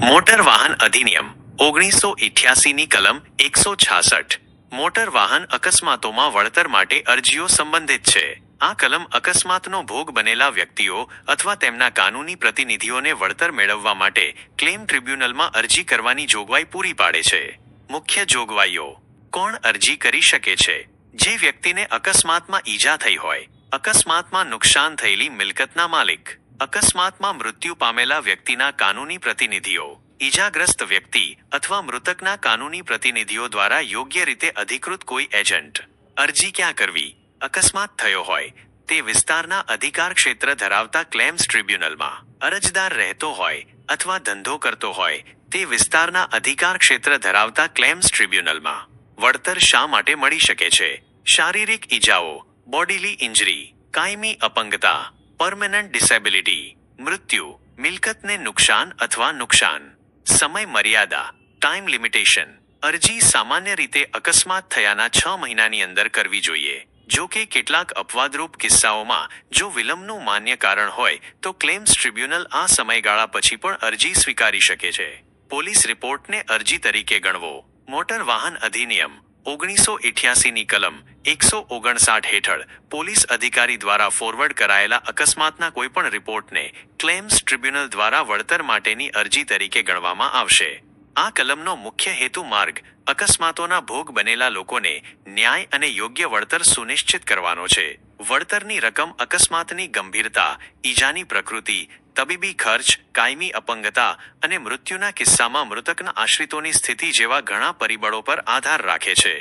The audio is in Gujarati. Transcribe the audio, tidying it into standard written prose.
મોટર વાહન અધિનિયમ 1988ની કલમ 166 મોટર વાહન અકસ્માતોમાં વળતર માટે અરજીઓ સંબંધિત છે. આ કલમ અકસ્માતનો ભોગ બનેલા વ્યક્તિઓ અથવા તેમના કાનૂની પ્રતિનિધિઓને વળતર મેળવવા માટે ક્લેમ ટ્રિબ્યુનલમાં અરજી કરવાની જોગવાઈ પૂરી પાડે છે. મુખ્ય જોગવાઈઓ. કોણ અરજી કરી શકે છે? જે વ્યક્તિને અકસ્માતમાં ઈજા થઈ હોય, અકસ્માતમાં નુકસાન થયેલી મિલકતના માલિક, અકસ્માતમાં મૃત્યુ પામેલા વ્યક્તિના કાનૂની પ્રતિનિધિઓ, ઈજાગ્રસ્ત વ્યક્તિ અથવા મૃતકના કાનૂની પ્રતિનિધિઓ દ્વારા યોગ્ય રીતે અધિકૃત કોઈ એજન્ટ. અરજી ક્યાં કરવી? અકસ્માત થયો હોય તે વિસ્તારના અધિકાર ક્ષેત્ર ધરાવતા ક્લેમ્સ ટ્રિબ્યુનલમાં, અરજદાર રહેતો હોય અથવા ધંધો કરતો હોય તે વિસ્તારના અધિકાર ક્ષેત્ર ધરાવતા ક્લેમ્સ ટ્રિબ્યુનલમાં. વળતર શા માટે મળી શકે છે? શારીરિક ઈજાઓ, બોડીલી ઇન્જરી, કાયમી અપંગતા, પરમેનન્ટ ડિસેબિલિટી, મૃત્યુ, મિલકતને નુકસાન અથવા નુકસાન. સમય મર્યાદા, ટાઈમ લિમિટેશન. અરજી સામાન્ય રીતે અકસ્માત થયાના 6 મહિનાની અંદર કરવી જોઈએ. જો કે કેટલાક અપવાદરૂપ કિસ્સાઓમાં જો વિલંબનું માન્ય કારણ હોય તો ક્લેમ્સ ટ્રિબ્યુનલ આ સમયગાળા પછી પણ અરજી સ્વીકારી શકે છે. પોલીસ રિપોર્ટને અરજી તરીકે ગણવો. મોટર વાહન અધિનિયમ 1988ની કલમ 159 હેઠળ પોલીસ અધિકારી દ્વારા ફોરવર્ડ કરાયેલા અકસ્માતના કોઈપણ રિપોર્ટને ક્લેમ્સ ટ્રિબ્યુનલ દ્વારા વળતર માટેની અરજી તરીકે ગણવામાં આવશે. આ કલમનો મુખ્ય હેતુ માર્ગ અકસ્માતોના ભોગ બનેલા લોકોને ન્યાય અને યોગ્ય વળતર સુનિશ્ચિત કરવાનો છે. વળતરની રકમ અકસ્માતની ગંભીરતા, ઈજાની પ્રકૃતિ, તબીબી ખર્ચ, કાયમી અપંગતા અને મૃત્યુના કિસ્સામાં મૃતકના આશ્રિતોની સ્થિતિ જેવા ઘણા પરિબળો પર આધાર રાખે છે.